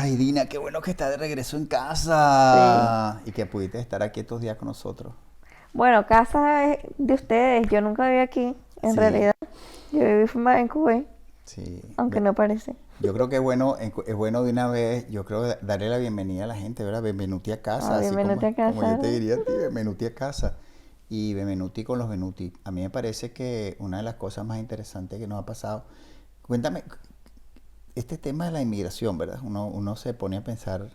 Ay, Dina, qué bueno que estás de regreso en Sí. casa y que pudiste estar aquí estos días con nosotros. Bueno, casa es de ustedes. Yo nunca viví aquí, en Sí, realidad. Yo viví fue en Kuwait, sí. aunque no parece. Yo creo que es bueno de una vez, yo creo darle la bienvenida a la gente, ¿verdad? Benvenuti a casa, Ah, así bienvenido como, a como casa, yo te ¿verdad? diría a ti, benvenuti a casa. Y benvenuti con los venuti. A mí me parece que una de las cosas más interesantes que nos ha pasado, cuéntame, este tema de la inmigración, ¿verdad? Uno se pone a pensar,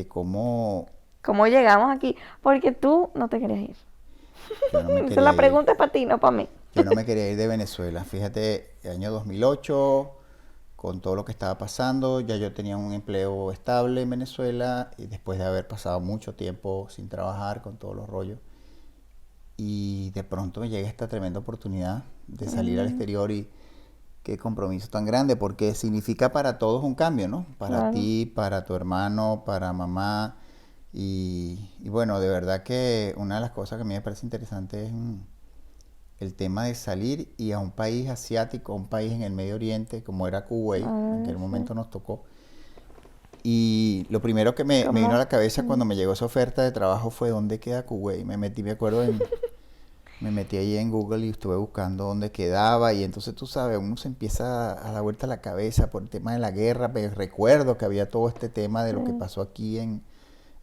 cómo ¿Cómo llegamos aquí? Porque tú no te querías ir. yo no me Entonces quería la ir. pregunta es para ti, no para mí. Yo no me quería ir de Venezuela. Fíjate, el año 2008, con todo lo que estaba pasando, ya yo tenía un empleo estable en Venezuela y después de haber pasado mucho tiempo sin trabajar con todos los rollos. Y de pronto me llega esta tremenda oportunidad de salir al Mm, exterior y qué compromiso tan grande, porque significa para todos un cambio, ¿no? Para claro. ti, para tu hermano, para mamá. Y bueno, de verdad que una de las cosas que a mí me parece interesante es el tema de salir y a un país asiático, a un país en el Medio Oriente, como era Kuwait, en Ah, aquel sí. momento nos tocó. Y lo primero que me vino a ¿Cómo? la cabeza Mm. cuando me llegó esa oferta de trabajo fue dónde queda Kuwait. Me acuerdo, me metí ahí en Google y estuve buscando dónde quedaba y entonces tú sabes, uno se empieza a dar vuelta la cabeza por el tema de la guerra, pero recuerdo que había todo este tema de Sí, lo que pasó aquí en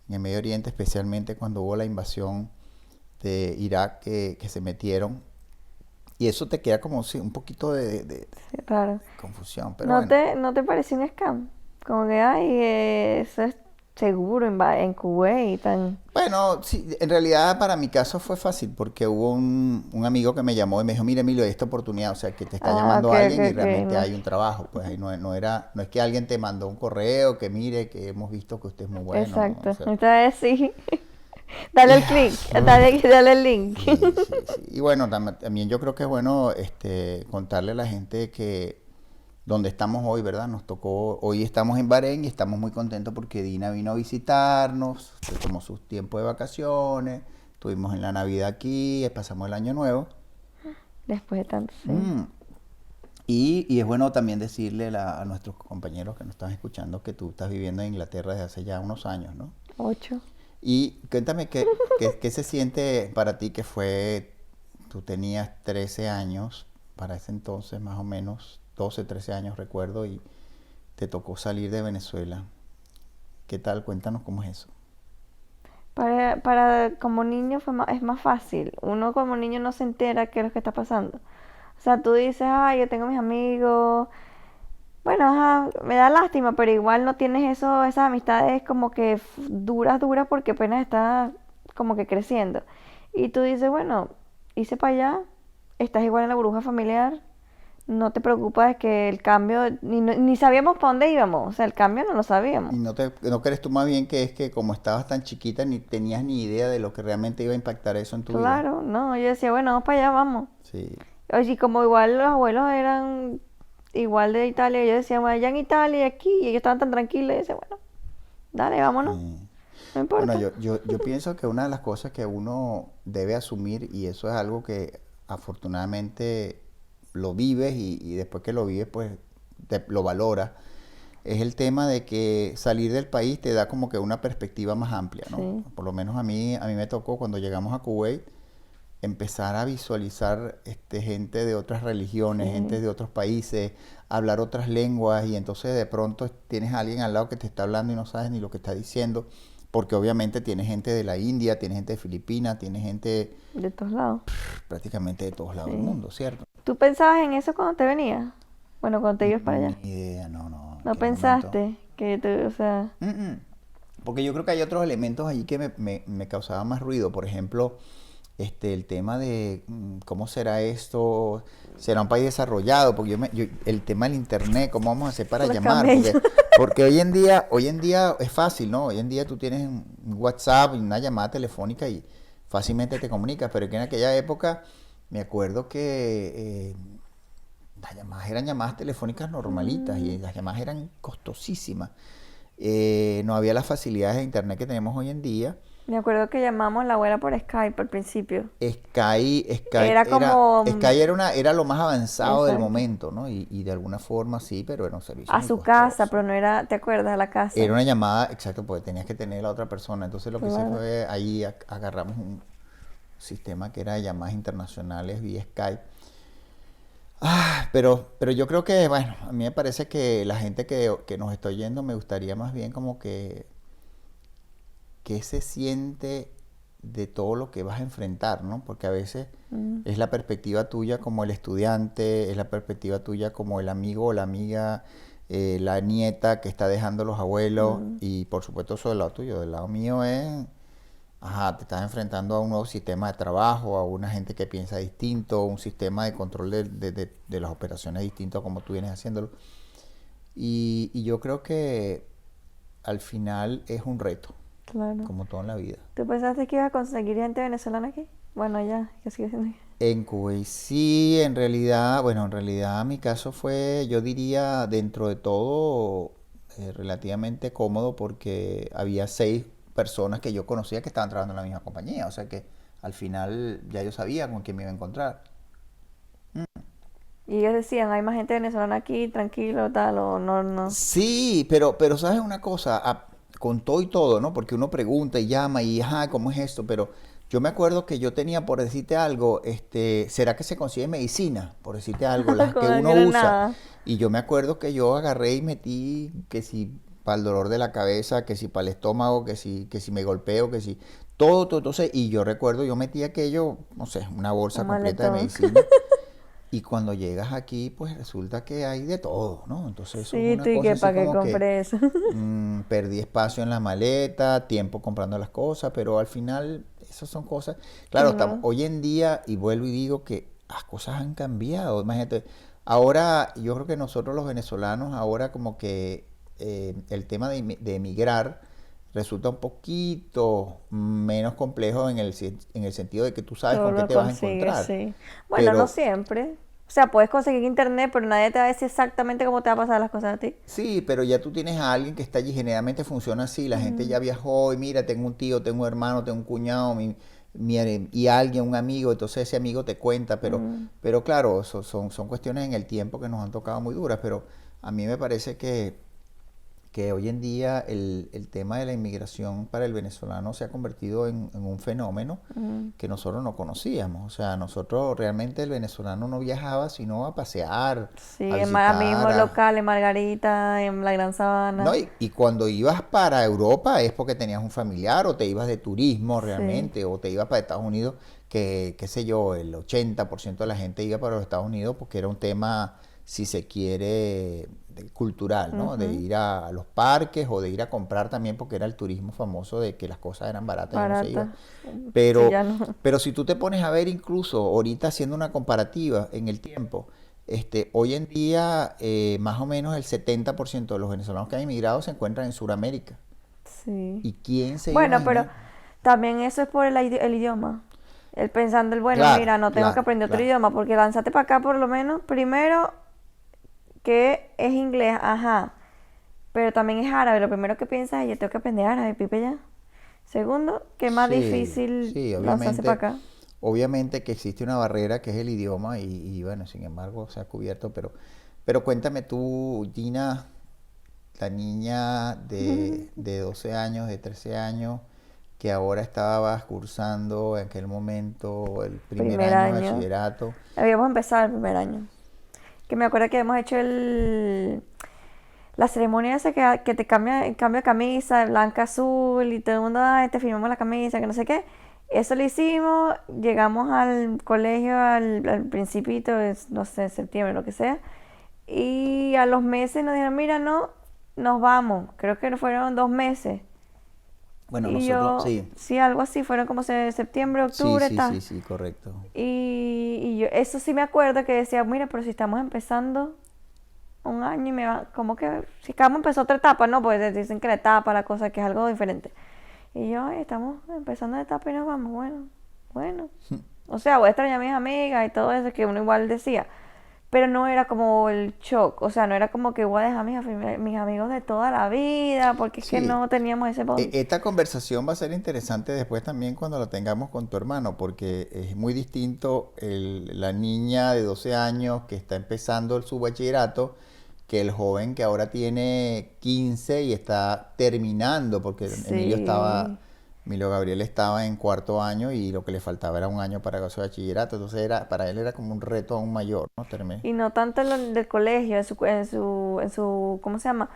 el Medio Oriente, especialmente cuando hubo la invasión de Irak que se metieron. Y eso te queda como sí, un poquito sí, raro. confusión, pero ¿No bueno. te pareció un scam? Como que, ay, eso es seguro en Kuwait. Tan... Bueno, sí, en realidad para mi caso fue fácil porque hubo un amigo que me llamó y me dijo, mira Emilio, hay esta oportunidad, o sea, que te está Ah, ok, llamando ok, alguien y ok. realmente No. hay un trabajo, pues ahí no es que alguien te mandó un correo que mire, que hemos visto que usted es muy bueno, ¿no? O Exacto. sea, Entonces sí. Dale el clic, dale el link. sí, sí, sí. Y bueno, también yo creo que es bueno contarle a la gente que donde estamos hoy, ¿verdad? Nos tocó, hoy estamos en Bahrein y estamos muy contentos porque Dina vino a visitarnos, se tomó su tiempo de vacaciones, estuvimos en la Navidad aquí, pasamos el año nuevo. Después de tanto, sí. Mm, y es bueno también decirle a nuestros compañeros que nos están escuchando que tú estás viviendo en Inglaterra desde hace ya unos años, ¿no? 8. Y cuéntame qué se siente para ti que tú tenías 13 años, para ese entonces más o menos, 12 13 años recuerdo, y te tocó salir de Venezuela. ¿Qué tal? Cuéntanos cómo es eso. Para como niño es más fácil. Uno como niño no se entera qué es lo que está pasando. O sea, tú dices, ah, yo tengo mis amigos. Bueno, ajá, me da lástima, pero igual no tienes esas amistades como que duras, porque apenas estás como que creciendo. Y tú dices, bueno, hice para allá, estás igual en la burbuja familiar, no te preocupas de que el cambio, ni sabíamos para dónde íbamos, o sea, el cambio no lo sabíamos. ¿Y no crees tú más bien que es que como estabas tan chiquita ni tenías ni idea de lo que realmente iba a impactar eso en tu vida? Claro, no, yo decía, bueno, vamos para allá, vamos. Sí. Oye, y como igual los abuelos eran igual de Italia, yo decía, bueno, allá en Italia y aquí, y ellos estaban tan tranquilos, y yo decía, bueno, dale, vámonos, Sí. no Bueno, importa. yo pienso que una de las cosas que uno debe asumir, y eso es algo que afortunadamente lo vives y después que lo vives, pues lo valoras, es el tema de que salir del país te da como que una perspectiva más amplia, ¿no? Sí. Por lo menos a mí me tocó cuando llegamos a Kuwait empezar a visualizar gente de otras religiones, gente Sí, de otros países, hablar otras lenguas y entonces de pronto tienes a alguien al lado que te está hablando y no sabes ni lo que está diciendo, porque obviamente tienes gente de la India, tienes gente de Filipinas, tienes gente de todos lados. prácticamente de todos lados del Sí. mundo, ¿cierto? ¿Tú pensabas en eso cuando te venías? Bueno, cuando te ibas para Ni allá. idea, no, no, en ¿No aquel momento. pensaste que tú, o sea, Mm, mm. Porque yo creo que hay otros elementos allí que me causaban más ruido. Por ejemplo, el tema de cómo será esto, será un país desarrollado, porque el tema del internet, cómo vamos a hacer para los llamar, camellos? porque hoy en día es fácil, ¿no? Hoy en día tú tienes un WhatsApp y una llamada telefónica y fácilmente te comunicas, pero que en aquella época me acuerdo que las llamadas eran llamadas telefónicas normalitas y Mm, las llamadas eran costosísimas. No había las facilidades de internet que tenemos hoy en día Me acuerdo que llamamos a la abuela por Skype al principio. Skype Era como, Era lo más avanzado del exacto, momento, ¿no? Y de alguna forma sí, pero era un servicio a muy su casa, costoso. pero no era, ¿te acuerdas? A la Era casa. una llamada, exacto, porque tenías que tener a la otra persona. Entonces lo que hice Claro. fue ahí agarramos un sistema que era de llamadas internacionales vía Skype. Pero yo creo que, bueno, a mí me parece que la gente que nos está oyendo me gustaría más bien como que qué se siente de todo lo que vas a enfrentar, ¿no? Porque a veces Mm, es la perspectiva tuya como el estudiante, es la perspectiva tuya como el amigo o la amiga, la nieta que está dejando los abuelos mm, y por supuesto eso del lado tuyo, del lado mío es, ajá, te estás enfrentando a un nuevo sistema de trabajo, a una gente que piensa distinto, un sistema de control de las operaciones distinto a como tú vienes haciéndolo. Y yo creo que al final es un reto, claro. como todo en la vida. ¿Tú pensaste que ibas a conseguir gente venezolana aquí? Bueno, ya, que sigue siendo aquí. En Kuwait sí, en realidad, bueno, en realidad mi caso fue, yo diría, dentro de todo, relativamente cómodo porque había 6 personas que yo conocía que estaban trabajando en la misma compañía, o sea que al final ya yo sabía con quién me iba a encontrar. Y ellos decían, hay más gente venezolana aquí, tranquilo, tal, o no, no. Sí, pero sabes una cosa, con todo y todo, ¿no? Porque uno pregunta y llama y, ajá, ¿cómo es esto? Pero yo me acuerdo que yo tenía, por decirte algo, ¿será que se consigue medicina? Por decirte algo, las que Con el uno usa. granada. Y yo me acuerdo que yo agarré y metí que si para el dolor de la cabeza, que si para el estómago, que si me golpeo, que si todo, todo, entonces, y yo recuerdo, yo metí aquello, no sé, una bolsa Un completa de maletón. medicina. Y cuando llegas aquí, pues resulta que hay de todo, ¿no? Entonces eso es Sí, tú una y cosa que así para que como que compré eso. perdí espacio en la maleta, tiempo comprando las cosas, pero al final esas son cosas. Que Claro, uno, hoy en día, y vuelvo y digo que las cosas han cambiado. Imagínate, ahora yo creo que nosotros los venezolanos, ahora como que el tema de emigrar resulta un poquito menos complejo en el sentido de que tú sabes todo con qué lo te vas a consigues, encontrar. sí. Bueno, no Pero siempre. O sea, puedes conseguir internet, pero nadie te va a decir exactamente cómo te va a pasar las cosas a ti. sí, pero ya tú tienes a alguien que está allí, generalmente funciona así, la gente ya viajó y mira, tengo un tío, tengo un hermano, tengo un cuñado, y alguien, un amigo, entonces ese amigo te cuenta, Mm. pero claro, son cuestiones en el tiempo que nos han tocado muy duras, pero a mí me parece que hoy en día el tema de la inmigración para el venezolano se ha convertido en un fenómeno Mm. que nosotros no conocíamos. O sea, nosotros realmente el venezolano no viajaba sino a pasear, Sí, a mismo visitar, local, en Margarita, en la Gran ¿no? Sabana. Y cuando ibas para Europa es porque tenías un familiar o te ibas de turismo Sí. realmente o te ibas para Estados Unidos, que qué sé yo, el 80% de la gente iba para los Estados Unidos porque era un tema, si se quiere, cultural, ¿no? De Ujú. ir a los parques o de ir a comprar también porque era el turismo famoso de que las cosas eran baratas y uno se iba. Barata. Sí, Pero, ya no. pero si tú te pones a ver incluso ahorita haciendo una comparativa en el tiempo, hoy en día más o menos el 70% de los venezolanos que han emigrado se encuentran en Sudamérica. Sí. ¿Y quién se iba a Bueno, pero imaginar? también eso es por el idioma. El pensando, el bueno, Claro, mira, no tengo que claro, aprender otro claro. idioma, porque lánzate para acá por lo menos. Primero, que es inglés, ajá. Pero también es árabe. Lo primero que piensas es, yo tengo que aprender árabe, pipe ya. Segundo, que es más Sí, difícil sí, lanzarse para obviamente, acá. obviamente que existe una barrera que es el idioma y bueno, sin embargo se ha cubierto, pero cuéntame tú, Gina, la niña de 12 años, de 13 años, que ahora estabas cursando en aquel momento el primer Primer año de año. bachillerato. Habíamos empezado el primer año. Que me acuerdo que hemos hecho la ceremonia esa que te cambia, el cambio de camisa, de blanca a azul, y todo el mundo, ay, te firmamos la camisa, que no sé qué. Eso lo hicimos, llegamos al colegio al principito, no sé, septiembre, lo que sea. Y a los meses nos dijeron, mira, no, nos vamos. Creo que fueron 2 meses. Bueno, Y nosotros, yo, sí, sí, algo así, fueron como septiembre, sí, octubre, sí, sí, tal. sí, correcto. Y yo, eso sí me acuerdo que decía, mira, pero si estamos empezando un año y me va, como que, si acabamos de empezar otra etapa, ¿no? Pues dicen que la etapa, la cosa, que es algo diferente. Y yo, "Ay, estamos empezando la etapa y nos vamos, bueno, bueno. O sea, voy a extrañar a mis amigas y todo eso que uno igual decía. pero no era como el shock, o sea, no era como que voy a dejar a mis amigos de toda la vida, porque es que Sí, no teníamos ese bond. esta conversación va a ser interesante después también cuando la tengamos con tu hermano, porque es muy distinto la niña de 12 años que está empezando su bachillerato que el joven que ahora tiene 15 y está terminando, porque Sí. Emilio Gabriel estaba en cuarto año y lo que le faltaba era un año para su bachillerato, entonces para él era como un reto aún mayor, ¿no? Y no tanto en lo del colegio, ¿cómo se llama?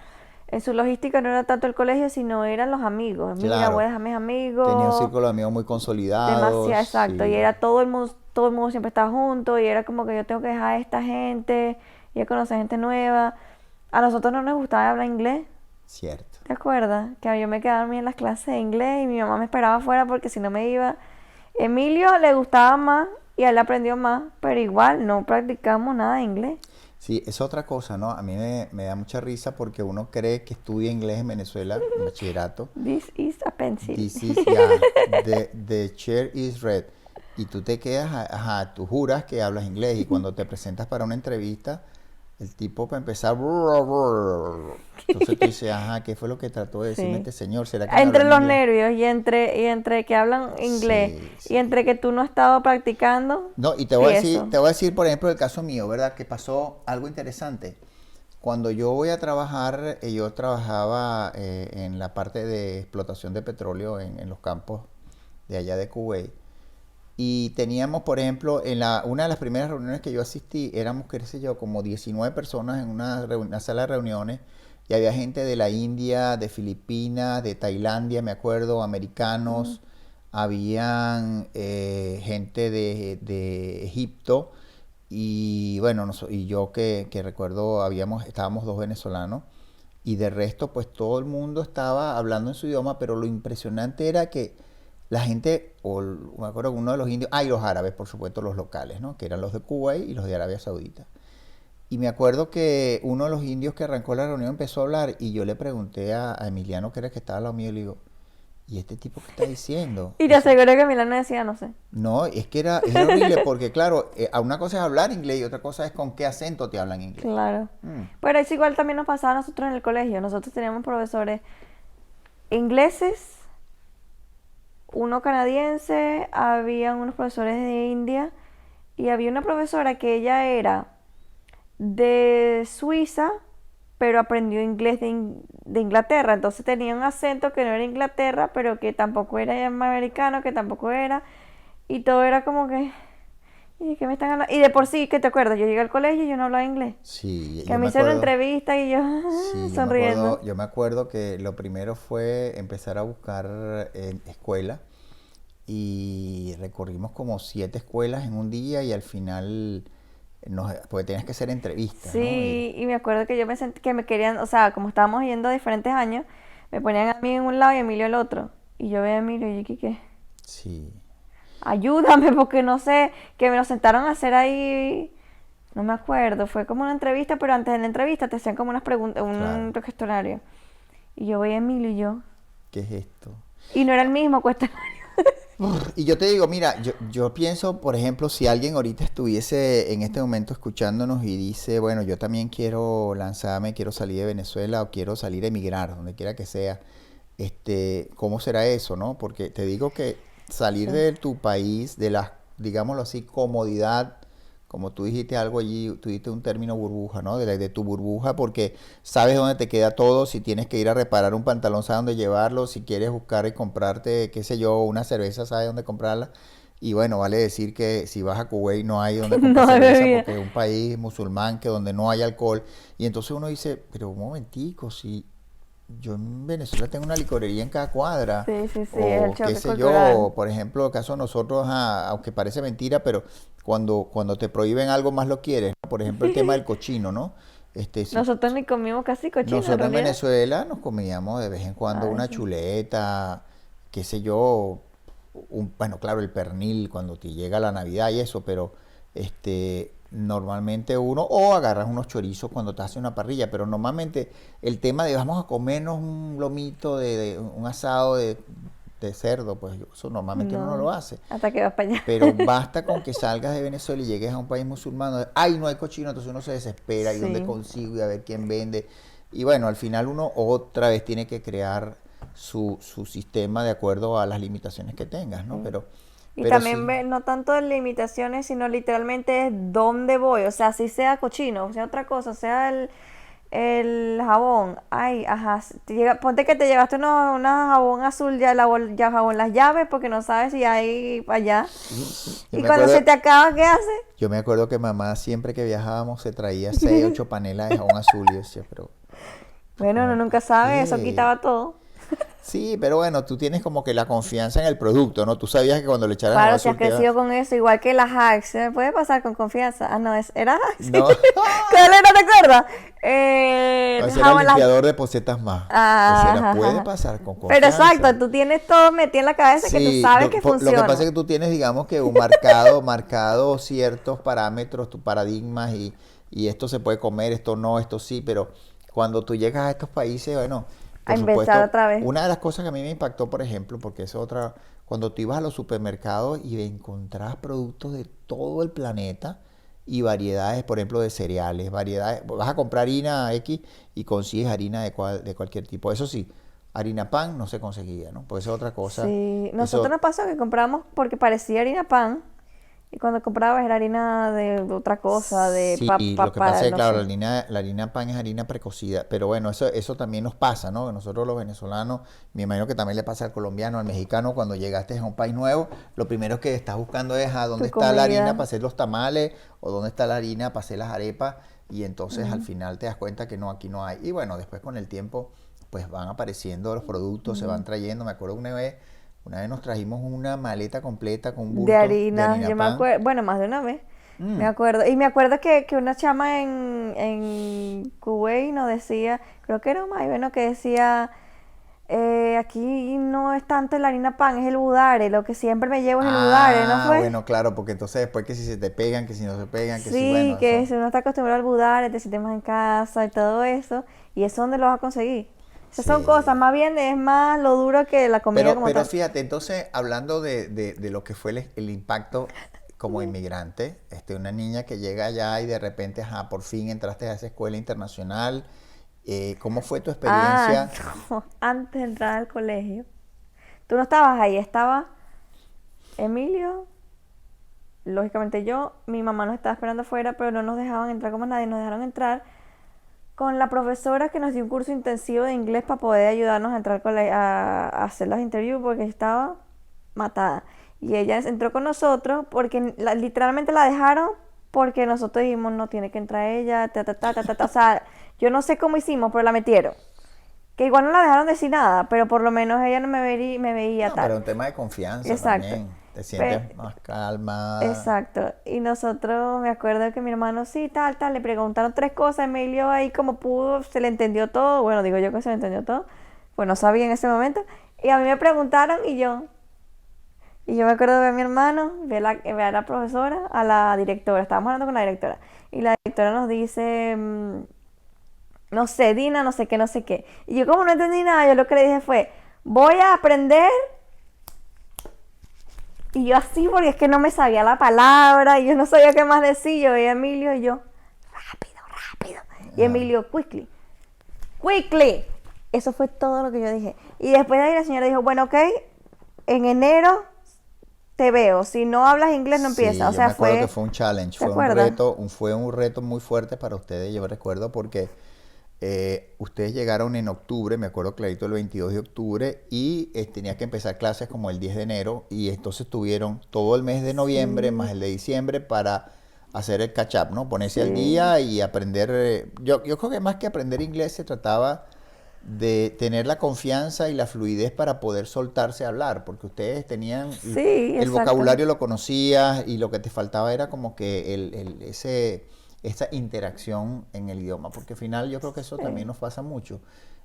En su logística no era tanto el colegio, sino eran los amigos. Mira, voy a Claro, dejar a mis tenía un amigos, círculo de amigos muy consolidados, demasiado exacto. Y sí, era todo el mundo siempre estaba junto y era como que yo tengo que dejar a esta gente y a conocer gente nueva. A nosotros no nos gustaba hablar inglés, cierto. ¿te acuerdas? Que yo me quedaba a dormir en las clases de inglés y mi mamá me esperaba afuera porque si no me iba. Emilio le gustaba más y él aprendió más, pero igual no practicamos nada de inglés. Sí, es otra cosa, ¿no? A mí me da mucha risa porque uno cree que estudia inglés en Venezuela, en bachillerato. This is a pencil. This is, yeah, the chair is red. Y tú te quedas, ajá, tú juras que hablas inglés y cuando te presentas para una entrevista, el tipo para empezar, entonces tú dices, ajá, ¿qué fue lo que trató de decirme Sí. este señor? ¿Será que me habló Entre en los inglés? nervios y entre que hablan inglés Sí, y sí. entre que tú no has estado practicando, No, y sí, eso. te voy a decir, por ejemplo, el caso mío, ¿verdad? Que pasó algo interesante. Cuando yo voy a trabajar, yo trabajaba en la parte de explotación de petróleo en los campos de allá de Kuwait. Y teníamos, por ejemplo, una de las primeras reuniones que yo asistí, éramos, qué sé yo, como 19 personas en una sala de reuniones. Y había gente de la India, de Filipinas, de Tailandia, me acuerdo, Ujú. americanos. Habían gente de Egipto. Y bueno, y yo que recuerdo, estábamos dos venezolanos. Y de resto, pues todo el mundo estaba hablando en su idioma, pero lo impresionante era que la gente, me acuerdo que uno de los indios, y los árabes, por supuesto, los locales, ¿no? Que eran los de Cuba y los de Arabia Saudita. Y me acuerdo que uno de los indios que arrancó la reunión empezó a hablar y yo le pregunté a Emiliano, que era el que estaba al lado mío, y le digo, ¿y este tipo qué está diciendo? Y te aseguro que Milán no decía, no sé. No, es que era horrible porque, claro, a una cosa es hablar inglés y otra cosa es con qué acento te hablan inglés. Claro. Mm, Pero eso igual también nos pasaba a nosotros en el colegio. Nosotros teníamos profesores ingleses, uno canadiense, habían unos profesores de India y había una profesora que ella era de Suiza, pero aprendió inglés de Inglaterra. Entonces tenía un acento que no era Inglaterra, pero que tampoco era americano, que tampoco era. Y todo era como que... ¿Y de qué me están hablando? Y de por sí, ¿qué te acuerdas? Yo llegué al colegio y yo no hablaba inglés. sí, Que a mí hicieron una entrevista y yo sí, sonriendo. yo me acuerdo que lo primero fue empezar a buscar escuela y recorrimos como 7 escuelas en un día y al final, porque tenías que hacer entrevistas, ¿no? Sí, y me acuerdo que yo me sentí que me querían, o sea, como estábamos yendo a diferentes años, me ponían a mí en un lado y a Emilio el otro. Y yo veía a Emilio y yo, ¿qué? Sí, Ayúdame, porque no sé, que me lo sentaron a hacer ahí, no me acuerdo, fue como una entrevista, pero antes de la entrevista te hacían como unas preguntas, un claro. cuestionario. Y yo veía a Emilio y yo, ¿Qué es esto? y no era el mismo cuestionario. Y yo te digo, mira, yo pienso, por ejemplo, si alguien ahorita estuviese en este momento escuchándonos y dice, bueno, yo también quiero lanzarme, quiero salir de Venezuela o quiero salir a emigrar, donde quiera que sea, ¿cómo será eso, no? Porque te digo que salir Sí. de tu país, de la, digámoslo así, comodidad, como tú dijiste algo allí, tú dijiste un término burbuja, ¿no? De tu burbuja, porque sabes dónde te queda todo, si tienes que ir a reparar un pantalón, sabes dónde llevarlo, si quieres buscar y comprarte, qué sé yo, una cerveza, sabes dónde comprarla. Y bueno, vale decir que si vas a Kuwait no hay donde comprar No de cerveza bebida. porque es un país musulmán que donde no hay alcohol. Y entonces uno dice, pero un momentico, si yo en Venezuela tengo una licorería en cada cuadra, Sí, sí, sí, es el o qué choque sé cultural. yo, por ejemplo, el caso de nosotros, aunque parece mentira, pero cuando te prohíben algo más lo quieres, ¿no? Por ejemplo, el tema del cochino, ¿no? Si Nosotros ni comimos casi cochino en nosotros en realidad. Venezuela nos comíamos de vez en cuando Ay, una sí. chuleta, qué sé yo, bueno, claro, el pernil cuando te llega la Navidad y eso, pero normalmente uno, o agarras unos chorizos cuando te hace una parrilla, pero normalmente el tema de vamos a comernos un lomito un asado de cerdo, pues eso normalmente uno no No, lo hace. hasta que vas para allá. Pero basta con que salgas de Venezuela y llegues a un país musulmán, ay, no hay cochino, entonces uno se desespera y dónde Sí. consigo y a ver quién vende. Y bueno, al final uno otra vez tiene que crear su sistema de acuerdo a las limitaciones que tengas, ¿no? Sí. Y Pero también sí, no tanto de limitaciones, sino literalmente es dónde voy. O sea, si sea cochino, sea otra cosa, sea el jabón. Ay, ajá. Ponte que te llevaste una jabón azul, ya, ya jabón las llaves, porque no sabes si hay para allá. yo Y me cuando se acuerdo, te acaba, ¿qué haces? yo me acuerdo que mamá siempre que viajábamos se traía 6, 8 panelas de jabón azul y yo decía, pero Bueno, uno ¿cómo nunca para sabe, eso qué? quitaba todo. Sí, pero bueno, tú tienes como que la confianza en el producto, ¿no? Tú sabías que cuando le echaras jabón Claro, si has azul te iba... crecido con eso, igual que las hacks, se me puede pasar con confianza. Ah, no, era hacks. No, ¿Cuál era? ¿Te acuerdas? ese era el Jabón las. limpiador de posetas más. Ese era, Ajá, puede ajá. pasar con Pero exacto, confianza. tú tienes todo metido en la cabeza que tú Sí, sabes que lo que pasa funciona. es que tú tienes, digamos que un marcado ciertos parámetros, tus paradigmas y esto se puede comer, esto no, esto sí, pero cuando tú llegas a estos países, bueno, A por inventar supuesto, otra vez. una de las cosas que a mí me impactó, por ejemplo, porque es otra, cuando tú ibas a los supermercados y encontrabas productos de todo el planeta y variedades, por ejemplo, de cereales, variedades, vas a comprar harina X y consigues harina de cualquier tipo. Eso sí, harina pan no se conseguía, ¿no? Pues esa es otra cosa. Sí, nosotros Eso, nos pasó que compramos porque parecía harina pan y cuando comprabas era harina de otra cosa, de sí, lo que pasa para, es que, no claro, sé. la harina pan es harina precocida, pero bueno, eso también nos pasa, ¿no? Que nosotros los venezolanos, me imagino que también le pasa al colombiano, al mexicano, cuando llegaste a un país nuevo, lo primero que estás buscando es a dónde Tu está la harina comida. para hacer los tamales o dónde está la harina para hacer las arepas y entonces al final te das cuenta que no, aquí no hay. Y bueno, después con el tiempo, pues van apareciendo los productos, se van trayendo. Me acuerdo una vez nos trajimos una maleta completa con un De bulto de harina, yo harina me pan. acuerdo, bueno, más de una vez, me Mm. acuerdo. Y me acuerdo que una chama en Kuwait nos decía, creo que era May, bueno, que decía, aquí no es tanto la harina pan, es el budare, lo que siempre me llevo es el budare, ¿no Ah, fue? bueno, claro, porque entonces después que si se te pegan, que si no se pegan, que si, Sí, bueno, que eso. si uno está acostumbrado al budare, te sientes más en casa y todo eso, y eso dónde lo vas a conseguir. Esas son cosas, Sí. más bien es más lo duro que la comida como Pero tal. fíjate, entonces, hablando de lo que fue el impacto como inmigrante, una niña que llega allá y de repente, ajá, por fin entraste a esa escuela internacional, ¿cómo fue tu Ah, experiencia? no, antes de entrar al colegio. Tú no estabas ahí, estaba Emilio, lógicamente yo, mi mamá nos estaba esperando afuera, pero no nos dejaban entrar como nadie, nos dejaron entrar con la profesora que nos dio un curso intensivo de inglés para poder ayudarnos a entrar a hacer las interviews porque estaba matada. Y ella entró con nosotros porque literalmente la dejaron porque nosotros dijimos no tiene que entrar ella, ta, ta, ta, ta, ta, ta. O sea, yo no sé cómo hicimos, pero la metieron. Que igual no la dejaron decir nada, pero por lo menos ella no me veía No, pero tal. un tema de confianza Exacto. también. Te Pe- sientes más calmada. exacto. Y nosotros, me acuerdo que mi hermano, sí, tal, tal, le preguntaron tres cosas, Emilio ahí como pudo, se le entendió todo, bueno, digo yo que se le entendió todo, pues no sabía en ese momento. Y a mí me preguntaron y yo me acuerdo de ver a mi hermano, ver a la profesora, a la directora, estábamos hablando con la directora, y la directora nos dice, no sé, Dina, no sé qué, no sé qué. Y yo como no entendí nada, yo lo que le dije fue, voy a aprender. Y yo así, porque es que no me sabía la palabra, y yo no sabía qué más decir. Yo veía a Emilio y yo, rápido, rápido. Y Ah, Emilio, quickly, quickly. Eso fue todo lo que yo dije. Y después de ahí la señora dijo, bueno, ok, en enero te veo. Si no hablas inglés no empieza. sí, O yo me sea, acuerdo que fue, fue un challenge, ¿te fue un acuerdas? reto, fue un reto muy fuerte para ustedes, yo recuerdo porque ustedes llegaron en octubre, me acuerdo clarito el 22 de octubre, y tenía que empezar clases como el 10 de enero, y entonces tuvieron todo el mes de noviembre más Sí, el de diciembre para hacer el catch up, ¿no? Ponerse al sí, día y aprender. Yo creo que más que aprender inglés se trataba de tener la confianza y la fluidez para poder soltarse a hablar, porque ustedes tenían sí, el exacto. vocabulario lo conocías y lo que te faltaba era como que esa interacción en el idioma, porque al final yo creo que eso también Sí. nos pasa mucho.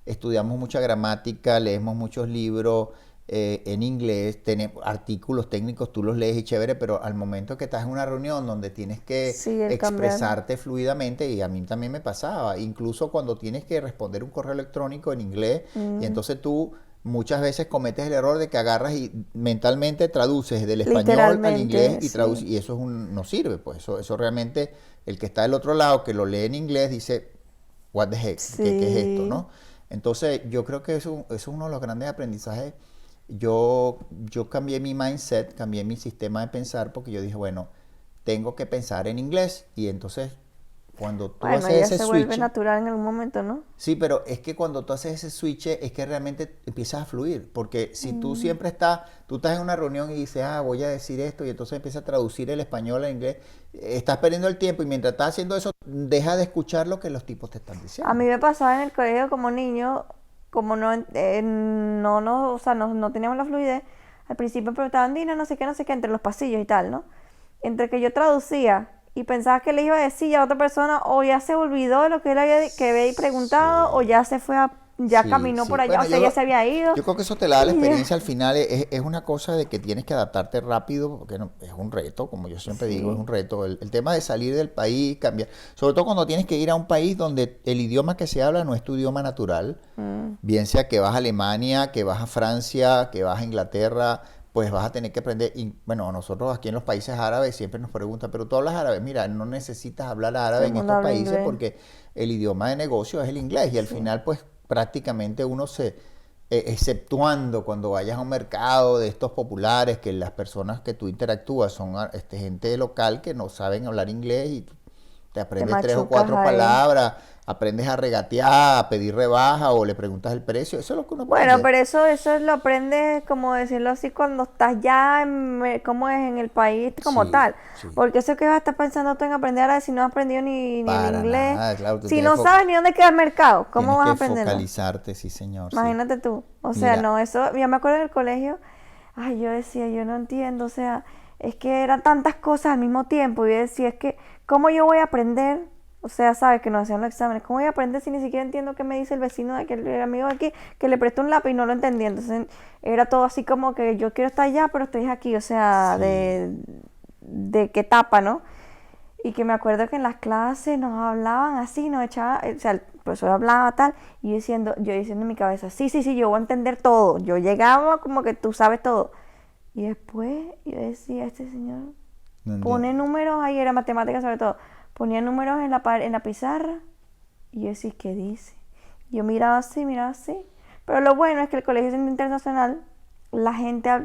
Estudiamos mucha gramática, leemos muchos libros en inglés, tenemos artículos técnicos, tú los lees y chévere, pero al momento que estás en una reunión donde tienes que Sí, el cambiar. expresarte fluidamente, y a mí también me pasaba, incluso cuando tienes que responder un correo electrónico en inglés, y Mm, entonces tú muchas veces cometes el error de que agarras y mentalmente traduces del español al inglés Literalmente, y traduces, sí. y eso no sirve, pues eso realmente, el que está del otro lado, que lo lee en inglés, dice, what the heck, ¿qué es esto, Sí. no? Entonces, yo creo que eso es uno de los grandes aprendizajes. Yo cambié mi mindset, cambié mi sistema de pensar, porque yo dije, bueno, tengo que pensar en inglés, y entonces, cuando tú Bueno, haces ya ese se vuelve switch, natural en algún momento, ¿no? sí, pero es que cuando tú haces ese switch es que realmente empiezas a fluir, porque si tú Mm. siempre estás en una reunión y dices, voy a decir esto, y entonces empiezas a traducir el español al inglés, estás perdiendo el tiempo, y mientras estás haciendo eso, deja de escuchar lo que los tipos te están A mí diciendo. me pasaba en el colegio como niño, como no, o sea, no teníamos la fluidez. Al principio me preguntaban, Dina, no sé qué, entre los pasillos y tal, ¿no? Entre que yo traducía y pensaba que le iba a decir a otra persona, o ya se olvidó de lo que él que había preguntado, o Sí. ya se fue ya Sí, caminó por sí. allá, o Bueno, sea, ya se había ido. yo creo que eso te la da la Y ya. experiencia al final. Es una cosa de que tienes que adaptarte rápido, porque es un reto, como yo siempre digo, es Sí. un reto. El tema de salir del país, cambiar, sobre todo cuando tienes que ir a un país donde el idioma que se habla no es tu idioma natural, Mm. bien sea que vas a Alemania, que vas a Francia, que vas a Inglaterra, pues vas a tener que aprender. Y bueno, nosotros aquí en los países árabes siempre nos preguntan, pero tú hablas árabe. Mira, no necesitas hablar Todo árabe el en mundo estos habla países inglés. porque el idioma de negocio es el inglés y al Sí. final pues prácticamente exceptuando cuando vayas a un mercado de estos populares, que las personas que tú interactúas son gente local que no saben hablar inglés y te Te aprendes tres o machucas cuatro ahí. palabras, aprendes a regatear, a pedir rebaja o le preguntas el precio, eso es lo que uno Bueno, aprende. pero eso lo aprendes, como decirlo así, cuando estás ya como es en el país como Sí, tal. sí. Porque eso que vas a estar pensando tú en aprender ahora si no has aprendido ni el Para inglés. nada, claro, tú Si no sabes ni dónde queda el mercado, ¿cómo tienes vas a que aprenderlo? focalizarte, sí, señor, sí. Imagínate tú. O sea, Mira, no, eso, yo me acuerdo en el colegio, ay, yo decía, yo no entiendo, o sea, es que eran tantas cosas al mismo tiempo. Y yo decía, es que, ¿cómo yo voy a aprender? O sea, sabes que nos hacían los exámenes. ¿Cómo voy a aprender si ni siquiera entiendo qué me dice el vecino de aquel el amigo de aquí que le prestó un lápiz y no lo entendía? Entonces, era todo así como que yo quiero estar allá, pero estoy aquí, o sea, sí, de qué etapa, ¿no? Y que me acuerdo que en las clases nos hablaban así, nos echaban, o sea, el profesor hablaba tal, y yo diciendo en mi cabeza, sí, sí, sí, yo voy a entender todo. Yo llegaba como que tú sabes todo. Y después yo decía, este señor no pone entiendo. números, ahí era matemática sobre todo, ponía números en en la pizarra, y yo decía, ¿qué dice? Yo miraba así. Pero lo bueno es que el colegio es internacional, la gente o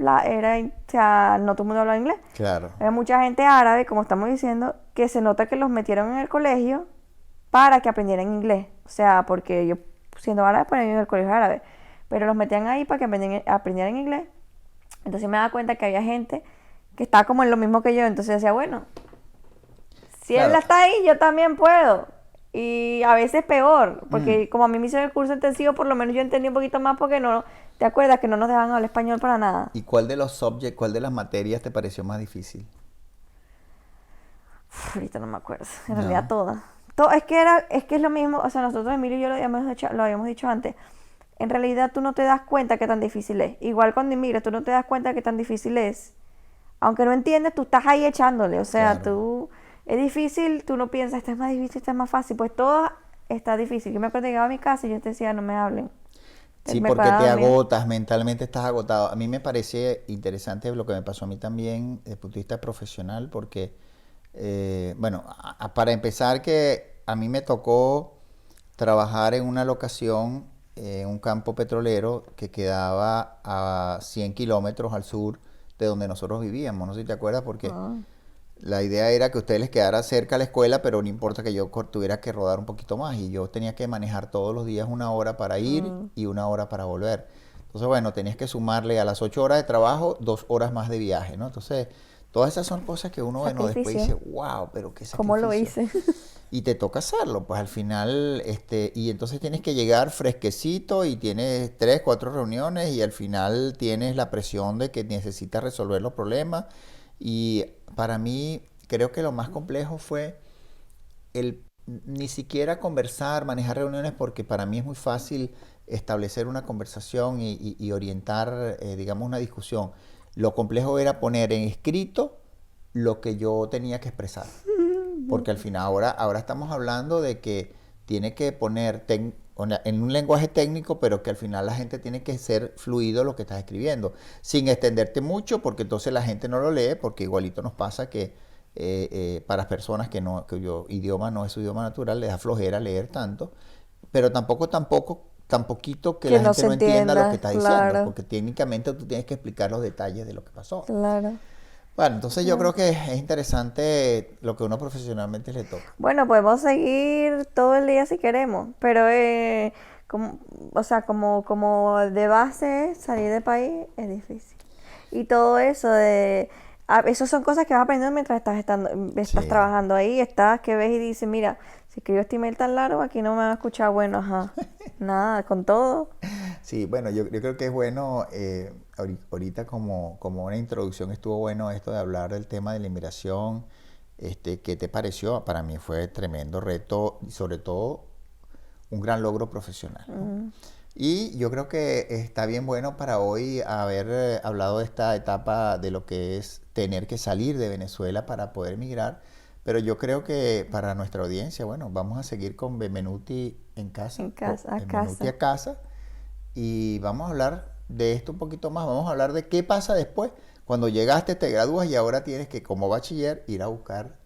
sea, no todo el mundo habla inglés. Claro. Hay mucha gente árabe, como estamos diciendo, que se nota que los metieron en el colegio para que aprendieran inglés. O sea, porque yo, siendo árabe, pues en el colegio árabe. Pero los metían ahí para que aprendieran inglés. Entonces me daba cuenta que había gente que estaba como en lo mismo que yo. Entonces decía, bueno, si él Claro. está ahí, yo también puedo. Y a veces peor, Mm. porque como a mí me hicieron el curso intensivo, por lo menos yo entendí un poquito más porque no, ¿te acuerdas que no nos dejaban hablar español para nada? ¿Y cuál de los subjects, cuál de las materias te pareció más difícil? Uf, ahorita no me acuerdo, en realidad No. todas. Es que es lo mismo, o sea, nosotros Emilio y yo lo habíamos dicho antes. En realidad tú no te das cuenta que tan difícil es. Igual cuando inmigras, tú no te das cuenta que tan difícil es. Aunque no entiendes, tú estás ahí echándole. O sea, Claro. tú es difícil, tú no piensas, esto es más difícil, esto es más fácil. Pues todo está difícil. Yo me acuerdo que llegaba a mi casa y yo te decía, no me hablen. Sí, Me porque paraba a te dormir. agotas, mentalmente estás agotado. A mí me parece interesante lo que me pasó a mí también desde el punto de vista profesional, porque, bueno, para empezar que a mí me tocó trabajar en una locación, en un campo petrolero que quedaba a 100 kilómetros al sur de donde nosotros vivíamos. No sé si te acuerdas, porque Ah, la idea era que a ustedes les quedara cerca la escuela, pero no importa que yo tuviera que rodar un poquito más y yo tenía que manejar todos los días una hora para ir mm, y una hora para volver. Entonces, bueno, tenías que sumarle a las 8 horas de trabajo 2 horas más de viaje, ¿no? Entonces, todas esas son cosas que uno, bueno, después sacrificio. dice, wow, pero qué ¿Cómo lo sacrificio. hice? Y te toca hacerlo, pues al final, y entonces tienes que llegar fresquecito y tienes 3, 4 reuniones y al final tienes la presión de que necesitas resolver los problemas. Y para mí, creo que lo más complejo fue el ni siquiera conversar, manejar reuniones, porque para mí es muy fácil establecer una conversación y orientar, digamos, una discusión. Lo complejo era poner en escrito lo que yo tenía que expresar. Porque al final ahora estamos hablando de que tiene que poner, en un lenguaje técnico, pero que al final la gente tiene que ser fluido lo que estás escribiendo, sin extenderte mucho, porque entonces la gente no lo lee, porque igualito nos pasa que para personas que no, cuyo idioma no es su idioma natural, les da flojera leer tanto, pero tan poquito que Que la no gente se no entienda lo que entienda, estás diciendo, claro, porque técnicamente tú tienes que explicar los detalles de lo que pasó. claro. Bueno, entonces yo Claro. creo que es interesante lo que uno profesionalmente le toca. Bueno, podemos seguir todo el día si queremos, pero como, o sea, como de base salir del país es difícil. Y todo eso eso son cosas que vas aprendiendo mientras estás Sí, trabajando ahí, estás que ves y dices, mira, si escribo este email tan largo, aquí no me van a escuchar, bueno, ajá, nada, con todo. sí, bueno, yo creo que es bueno, ahorita como una introducción estuvo bueno esto de hablar del tema de la inmigración. ¿Qué te pareció? Para mí fue tremendo reto y sobre todo un gran logro profesional, ¿no? Mm, Y yo creo que está bien bueno para hoy haber hablado de esta etapa de lo que es tener que salir de Venezuela para poder emigrar. Pero yo creo que para nuestra audiencia, bueno, vamos a seguir con Benvenuti en casa en o casa, a Benvenuti casa. a casa y vamos a hablar de esto un poquito más. Vamos a hablar de qué pasa después, cuando llegaste, te gradúas y ahora tienes que, como bachiller, ir a buscar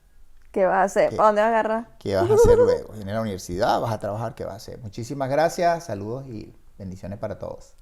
¿Qué vas a hacer? qué, ¿Para dónde vas a agarrar? qué vas a hacer luego. En la universidad vas a trabajar, qué vas a hacer. Muchísimas gracias, saludos y bendiciones para todos.